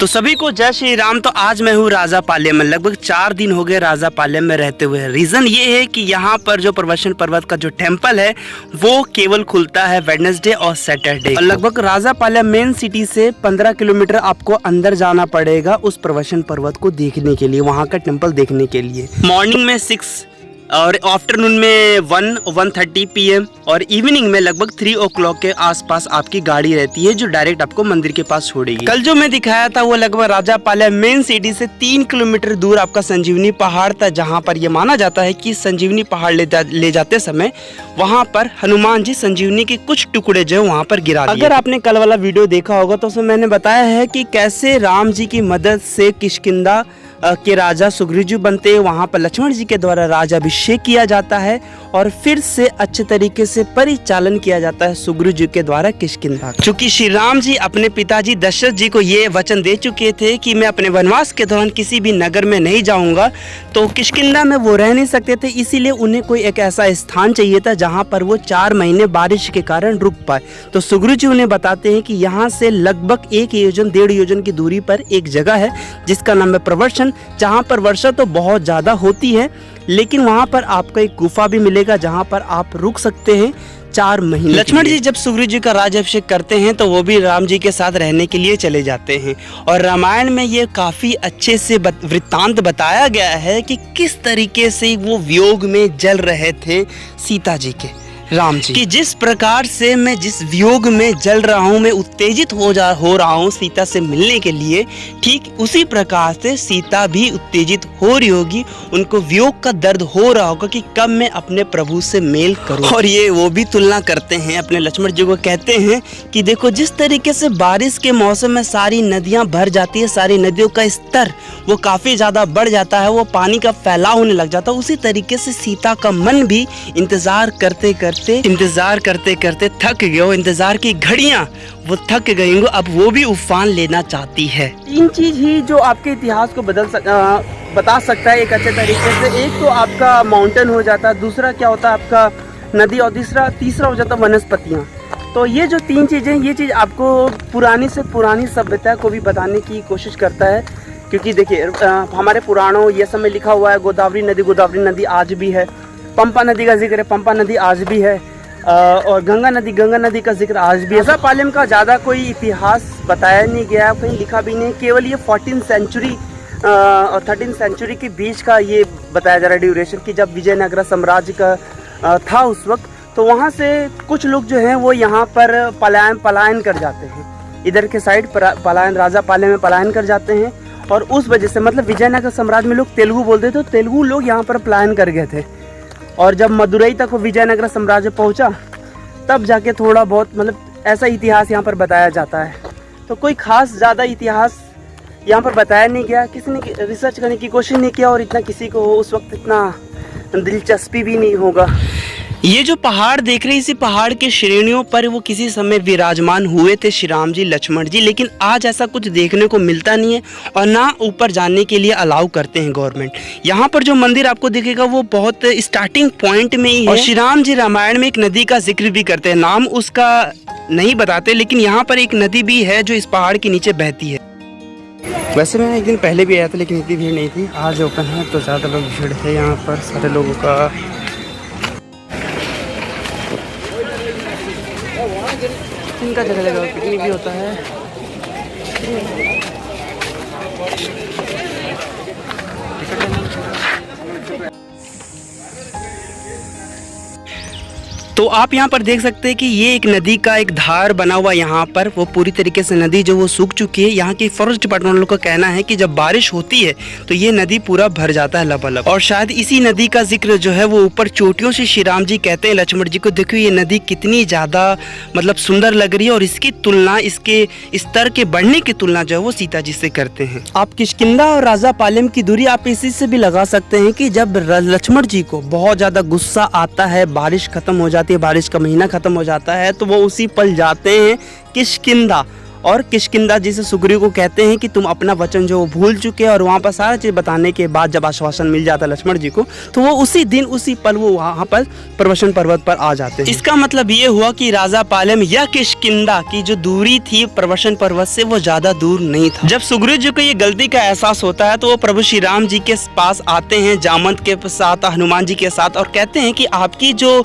तो सभी को जय श्री राम। तो आज मैं हूँ राजापालयम में। लगभग 4 दिन हो गए राजापालयम में रहते हुए। रीज़न ये है कि यहाँ पर जो प्रवचन पर्वत का जो टेम्पल है वो केवल खुलता है वेडनेसडे और सैटरडे। और लगभग राजापालयम मेन सिटी से 15 किलोमीटर आपको अंदर जाना पड़ेगा उस प्रवचन पर्वत को देखने के लिए, वहाँ का टेम्पल देखने के लिए। मॉर्निंग में 6 और आफ्टरनून में 1:30 PM और इवनिंग में लगभग 3 o'clock के आसपास आपकी गाड़ी रहती है जो डायरेक्ट आपको मंदिर के पास छोड़ेगी। कल जो मैं दिखाया था वो लगभग राजापालयम मेन सिटी से 3 किलोमीटर दूर आपका संजीवनी पहाड़ था, जहाँ पर यह माना जाता है कि संजीवनी पहाड़ ले जाते समय वहाँ पर हनुमान जी संजीवनी के कुछ टुकड़े जो है वहाँ पर गिरा दिए। अगर आपने कल वाला वीडियो देखा होगा तो उसमें मैंने बताया है कि कैसे राम जी की मदद से किष्किंधा के राजा सुग्रीव जी बनते हैं, वहाँ पर लक्ष्मण जी के द्वारा राजाभिषेक किया जाता है और फिर से अच्छे तरीके से परिचालन किया जाता है सुग्रीव जी के द्वारा किष्किंधा। चूंकि श्री राम जी अपने पिताजी दशरथ जी को ये वचन दे चुके थे कि मैं अपने वनवास के दौरान किसी भी नगर में नहीं जाऊंगा, तो किष्किंधा में वो रह नहीं सकते थे, इसीलिए उन्हें कोई एक ऐसा स्थान चाहिए था जहाँ पर वो 4 महीने बारिश के कारण रुक पाए। तो सुग्रीव जी उन्हें बताते हैं कि यहाँ से लगभग 1 योजन 1.5 योजन की दूरी पर एक जगह है जिसका नाम है प्रवर्षण, जहाँ पर वर्षा तो बहुत ज़्यादा होती है, लेकिन वहाँ पर आपको एक गुफा भी मिलेगा जहाँ पर आप रुक सकते हैं 4 महीने। लक्ष्मण जी जब सुग्रीव जी का राज्याभिषेक करते हैं तो वो भी राम जी के साथ रहने के लिए चले जाते हैं। और रामायण में ये काफ़ी अच्छे से वृत्तांत बताया गया है कि किस तरीके से वो वियोग में जल रहे थे सीता जी के, राम जी कि जिस प्रकार से मैं जिस वियोग में जल रहा हूँ, मैं उत्तेजित हो रहा हूँ सीता से मिलने के लिए, ठीक उसी प्रकार से सीता भी उत्तेजित हो रही होगी, उनको वियोग का दर्द हो रहा होगा कि कब मैं अपने प्रभु से मेल करूँ। और ये वो भी तुलना करते हैं, अपने लक्ष्मण जी को कहते हैं कि देखो जिस तरीके से बारिश के मौसम में सारी नदियाँ भर जाती है, सारी नदियों का स्तर वो काफ़ी ज़्यादा बढ़ जाता है, वो पानी का फैलाव होने लग जाता है, उसी तरीके से सीता का मन भी इंतज़ार करते करते थक गए। इंतजार की घड़ियां वो थक गई, अब वो भी उफान लेना चाहती है। 3 चीज ही जो आपके इतिहास को बता सकता है एक अच्छे तरीके से। एक तो आपका माउंटेन हो जाता है, दूसरा क्या होता है आपका नदी, और तीसरा हो जाता है वनस्पतियाँ। तो ये जो 3 चीज़ें, ये चीज़ आपको पुरानी से पुरानी सभ्यता को भी बताने की कोशिश करता है। क्योंकि देखिए हमारे पुराणों ये सब में लिखा हुआ है गोदावरी नदी आज भी है, पंपा नदी का जिक्र है, पंपा नदी आज भी है, और गंगा नदी का जिक्र आज भी है। राजापालयम का ज़्यादा कोई इतिहास बताया नहीं गया, कहीं लिखा भी नहीं, केवल ये 14th सेंचुरी और 13th सेंचुरी के बीच का ये बताया जा रहा है ड्यूरेशन, कि जब विजयनगर साम्राज्य का था उस वक्त, तो वहाँ से कुछ लोग जो हैं वो यहाँ पर पलायन कर जाते हैं, इधर के साइड राजापालयम में पलायन कर जाते हैं। और उस वजह से मतलब विजयनगर साम्राज्य में लोग तेलुगु बोलते थे, तो तेलुगु लोग यहाँ पर पलायन कर गए थे। और जब मदुरई तक वो विजयनगर साम्राज्य पहुंचा तब जाके थोड़ा बहुत मतलब ऐसा इतिहास यहाँ पर बताया जाता है। तो कोई खास ज़्यादा इतिहास यहाँ पर बताया नहीं गया, किसी ने रिसर्च करने की कोशिश नहीं किया, और इतना किसी को उस वक्त इतना दिलचस्पी भी नहीं होगा। ये जो पहाड़ देख रहे हैं, इसी पहाड़ के श्रेणियों पर वो किसी समय विराजमान हुए थे श्री राम जी लक्ष्मण जी, लेकिन आज ऐसा कुछ देखने को मिलता नहीं है और ना ऊपर जाने के लिए अलाउ करते हैं गवर्नमेंट। यहाँ पर जो मंदिर आपको दिखेगा वो बहुत स्टार्टिंग पॉइंट में ही है। और श्री राम जी रामायण में एक नदी का जिक्र भी करते हैं, नाम उसका नहीं बताते, लेकिन यहाँ पर एक नदी भी है जो इस पहाड़ के नीचे बहती है। वैसे मैं एक दिन पहले भी आया था लेकिन इतनी भीड़ नहीं थी, आज ओपन है तो ज़्यादा लोग भीड़ है यहाँ पर, सारे लोगों का। इनका जगह पिकनिक भी होता है। तो आप यहाँ पर देख सकते हैं कि ये एक नदी का एक धार बना हुआ, यहाँ पर वो पूरी तरीके से नदी जो वो सूख चुकी है। यहाँ की फॉरेस्ट डिपार्टमेंट वालों का कहना है कि जब बारिश होती है तो ये नदी पूरा भर जाता है लबालब। और शायद इसी नदी का जिक्र जो है वो ऊपर चोटियों से श्री राम जी कहते हैं लक्ष्मण जी को, देखो ये नदी कितनी ज़्यादा मतलब सुंदर लग रही है, और इसकी तुलना, इसके स्तर के बढ़ने की तुलना जो है वो सीता जी से करते हैं। आप किष्किंधा और राजापालयम की दूरी आप इसी से भी लगा सकते हैं कि जब लक्ष्मण जी को बहुत ज़्यादा गुस्सा आता है, बारिश खत्म हो जाती है, बारिश का महीना खत्म हो जाता है, तो वो उसी पल जाते हैं किष्किंधा और किष्किंधा जिसे सुग्रीव को कहते हैं कि तुम अपना वचन जो भूल चुके और वहाँ पर सारा चीज़ बताने के बाद जब आश्वासन मिल जाता लक्ष्मण जी को, तो वो उसी दिन उसी पल वो वहाँ पर प्रवसन पर्वत पर आ जाते हैं। इसका मतलब ये हुआ कि राजा पालेम या किष्किंधा की जो दूरी थी प्रवसन पर्वत से वो ज़्यादा दूर नहीं था। जब सुग्रीव जी को ये गलती का एहसास होता है तो वो प्रभु श्री राम जी के पास आते हैं जामवंत के साथ, हनुमान जी के साथ, और कहते हैं कि आपकी जो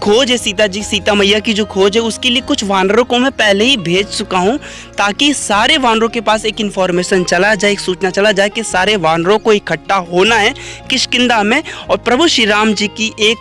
खोज है सीता मैया की जो खोज है उसके लिए कुछ वानरों को मैं पहले ही भेज चुका हूँ, ताकि सारे वानरों के पास एक इन्फॉर्मेशन चला जाए, एक सूचना चला जाए कि सारे वानरों को इकट्ठा होना है किष्किंधा में और प्रभु श्री राम जी की एक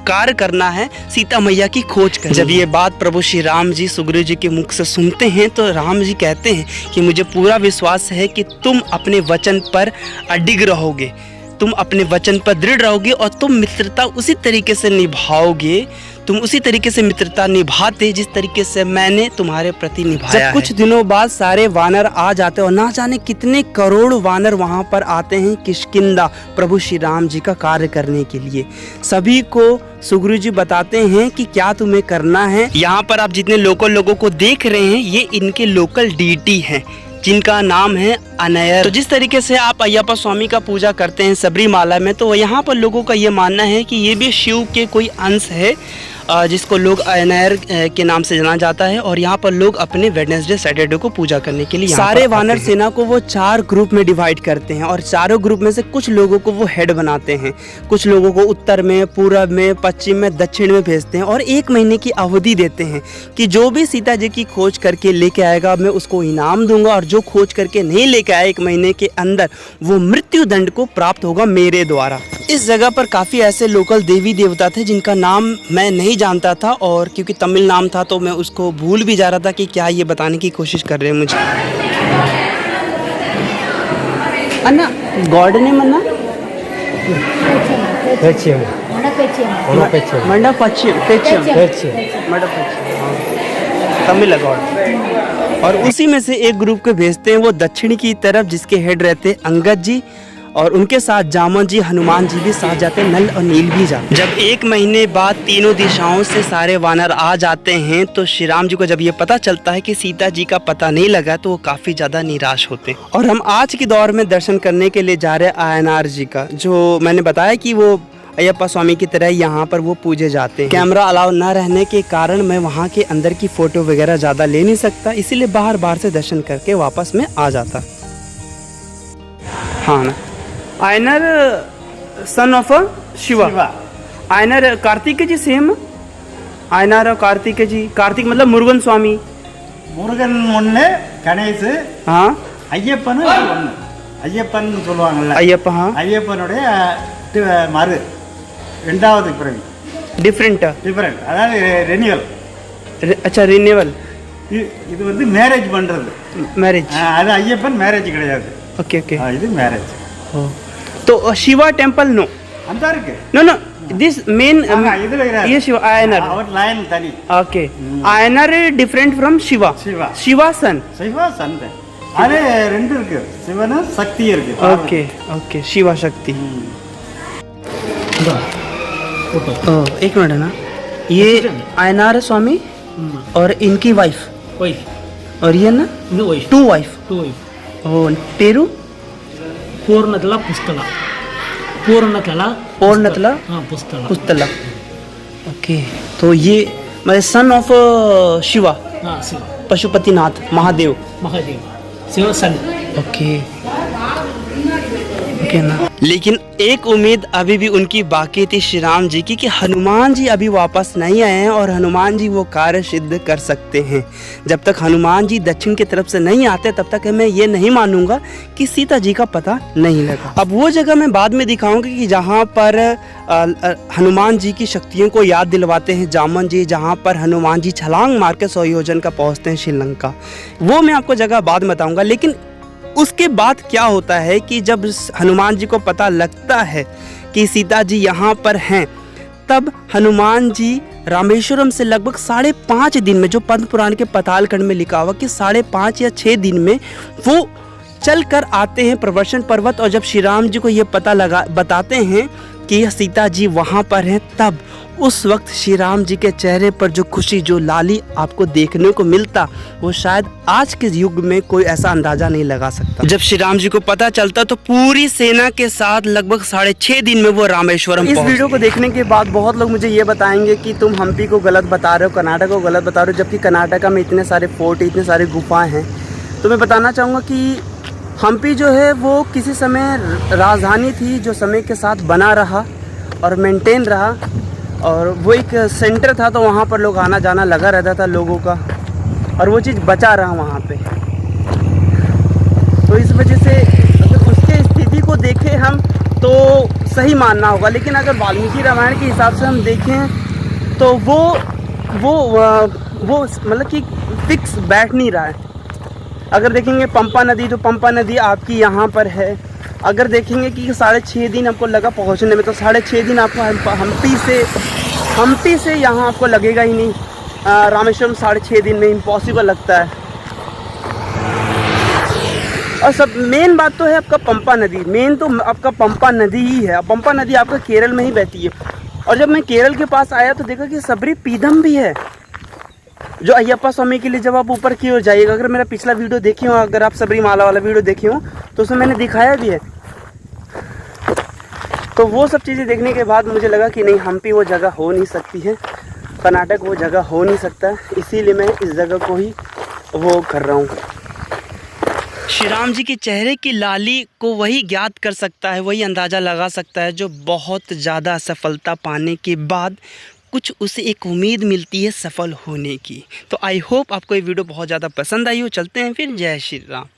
कार्य करना है, सीता मैया की खोज करनी। जब ये बात प्रभु श्री राम जी सुग्रीव जी के मुख से सुनते हैं तो राम जी कहते हैं कि मुझे पूरा विश्वास है कि तुम अपने वचन पर अडिग रहोगे, तुम अपने वचन पर दृढ़ रहोगे और तुम मित्रता उसी तरीके से निभाओगे, तुम उसी तरीके से मित्रता निभाते जिस तरीके से मैंने तुम्हारे प्रति निभाया। जब कुछ दिनों बाद सारे वानर आ जाते और ना जाने कितने करोड़ वानर वहां पर आते हैं किष्किंधा प्रभु श्री राम जी का कार्य करने के लिए। सभी को सुग्रीव जी बताते हैं कि क्या तुम्हें करना है। यहाँ पर आप जितने लोकल लोगों को देख रहे हैं ये इनके लोकल डीटी हैं जिनका नाम है अनयर। तो जिस तरीके से आप अयप्पा स्वामी का पूजा करते हैं सबरीमाला में, तो यहाँ पर लोगों का ये मानना है कि ये भी शिव के कोई अंश है जिसको लोग अनयर के नाम से जाना जाता है। और यहाँ पर लोग अपने वेडनेसडे सैटरडे को पूजा करने के लिए सारे वानर सेना को वो 4 ग्रुप में डिवाइड करते हैं और चारों ग्रुप में से कुछ लोगों को वो हेड बनाते हैं, कुछ लोगों को उत्तर में, पूरब में, पश्चिम में, दक्षिण में भेजते हैं और 1 महीने की अवधि देते हैं कि जो भी सीता जी की खोज करके लेके आएगा मैं उसको इनाम दूंगा और जो खोज करके नहीं लेके आए 1 महीने के अंदर वो मृत्यु दंड को प्राप्त होगा मेरे द्वारा। इस जगह पर काफ़ी ऐसे लोकल देवी देवता थे जिनका नाम मैं नहीं जानता था और क्योंकि तमिल नाम था तो मैं उसको भूल भी जा रहा था कि क्या ये बताने की कोशिश कर रहे हैं मुझे। अन्ना गॉड नेम अन्ना तमिल गॉड। और उसी में से एक ग्रुप को भेजते हैं वो दक्षिण की तरफ जिसके हेड रहते अंगद जी और उनके साथ जामवंत जी, हनुमान जी भी साथ जाते हैं, नल और नील भी जाते हैं। जब 1 महीने बाद तीनों दिशाओं से सारे वानर आ जाते हैं तो श्री राम जी को जब ये पता चलता है कि सीता जी का पता नहीं लगा तो वो काफ़ी ज़्यादा निराश होते हैं। और हम आज के दौर में दर्शन करने के लिए जा रहे हैं आयनार जी का, जो मैंने बताया कि वो अयप्पा स्वामी की तरह यहाँ पर वो पूजे जाते हैं। कैमरा अलाउ ना रहने के कारण मैं वहाँ के अंदर की फ़ोटो वगैरह ज़्यादा ले नहीं सकता, इसीलिए बाहर से दर्शन करके वापस में आ जाता। हाँ ना, Ayyanar son of Shiva. Ayyanar Kartik ji same, Ayyanar और कार्तिक जी। कार्तिक मतलब मुरुगन स्वामी, முருகன் ஒன்று, கணேஷ், ஐயப்பன் ஒன்று. ஐயப்பன் சொல்லுவாங்கல்ல, ஐயப்பா. ஐயப்பனுடைய மறு 2வது பிறவி. டிஃப்ரெண்ட், அதாவது ரெனிவல். अच्छा रिन्यूअल. இது வந்து மேரேஜ் பண்றது, மேரேஜ். அது ஐயப்பன் மேரேஜ் கிடையாது. ஓகே ஓகே, இது மேரேஜ். तो शिवा टेम्पल नो அந்த இருக்கு. नो नो दिस मेन இதுல ये शिवा आयनर. அவர் லைன் தனி. Okay, Ayyanar different from Shiva. Shiva son. Shiva son அது ரெண்டு இருக்கு, சிவன சக்தி இருக்கு. ओके ओके, शिवा शक्ति. एक मिनट है ना, ये आयनार स्वामी और इनकी वाइफ और ये ना 2 वाइफ. ओ पेरू पूर्णतला पुस्तला, पूर्णतला पुस्तला. ओके, तो ये मतलब son of Shiva, Pashupatinath Mahadev. Shiv son. Okay okay ना. लेकिन एक उम्मीद अभी भी उनकी बाकी थी श्री राम जी की कि हनुमान जी अभी वापस नहीं आए हैं और हनुमान जी वो कार्य सिद्ध कर सकते हैं. जब तक हनुमान जी दक्षिण की तरफ से नहीं आते तब तक मैं ये नहीं मानूंगा कि सीता जी का पता नहीं लगा. अब वो जगह मैं बाद में दिखाऊंगी कि जहाँ पर हनुमान जी की शक्तियों को याद दिलवाते हैं जामवंत जी, जहाँ पर हनुमान जी छलांग मार के 100 योजन का पहुँचते हैं श्रीलंका. वो मैं आपको जगह बाद में बताऊँगा. लेकिन उसके बाद क्या होता है कि जब हनुमान जी को पता लगता है कि सीता जी यहाँ पर हैं, तब हनुमान जी रामेश्वरम से लगभग 5.5 दिन में, जो पद्म पुराण के पातालखंड में लिखा हुआ कि 5.5 या 6 दिन में वो चल कर आते हैं प्रवसन पर्वत. और जब श्री राम जी को ये पता लगा बताते हैं कि सीता जी वहाँ पर हैं, तब उस वक्त श्री राम जी के चेहरे पर जो खुशी, जो लाली आपको देखने को मिलता, वो शायद आज के युग में कोई ऐसा अंदाजा नहीं लगा सकता। जब श्री राम जी को पता चलता तो पूरी सेना के साथ लगभग 6.5 दिन में वो रामेश्वरम इस वीडियो को देखने के बाद बहुत लोग मुझे ये बताएंगे कि तुम हम्पी को गलत बता रहे हो, कर्नाटक को गलत बता रहे हो, जबकि कर्नाटका में इतने सारे फोर्ट, इतने सारे गुफाएं हैं। तो मैं बताना चाहूँगा कि हम्पी जो है वो किसी समय राजधानी थी, जो समय के साथ बना रहा और मेंटेन रहा, और वो एक सेंटर था, तो वहाँ पर लोग आना जाना लगा रहता था लोगों का, और वो चीज़ बचा रहा वहाँ पे। तो इस वजह से अगर उसके स्थिति को देखें हम तो सही मानना होगा, लेकिन अगर वाल्मीकि रामायण के हिसाब से हम देखें तो वो मतलब कि फिक्स बैठ नहीं रहा है। अगर देखेंगे पंपा नदी, तो पंपा नदी आपकी यहाँ पर है। अगर देखेंगे कि 6.5 दिन आपको लगा पहुँचने में, तो 6.5 दिन आपको हम्पी से यहाँ आपको लगेगा ही नहीं। रामेश्वरम 6.5 दिन में इम्पॉसिबल लगता है। और सब मेन बात तो है आपका पंपा नदी, मेन तो आपका पंपा नदी ही है। पंपा नदी आपका केरल में ही बहती है। और जब मैं केरल के पास आया तो देखा कि सबरी पीदम भी है, जो अयप्पा स्वामी के लिए जब आप ऊपर की ओर जाइएगा। अगर मेरा पिछला वीडियो देखे हो, अगर आप सबरीमाला वाला वीडियो देखे हो, तो उसमें मैंने दिखाया भी है। तो वो सब चीज़ें देखने के बाद मुझे लगा कि नहीं, हम्पी वो जगह हो नहीं सकती है, कर्नाटक वो जगह हो नहीं सकता, इसीलिए मैं इस जगह को ही वो कर रहा हूँ। श्री राम जी के चेहरे की लाली को वही ज्ञात कर सकता है, वही अंदाज़ा लगा सकता है, जो बहुत ज़्यादा सफलता पाने के बाद कुछ उसे एक उम्मीद मिलती है सफल होने की। तो आई होप आपको ये वीडियो बहुत ज़्यादा पसंद आई हो। चलते हैं फिर, जय श्री राम।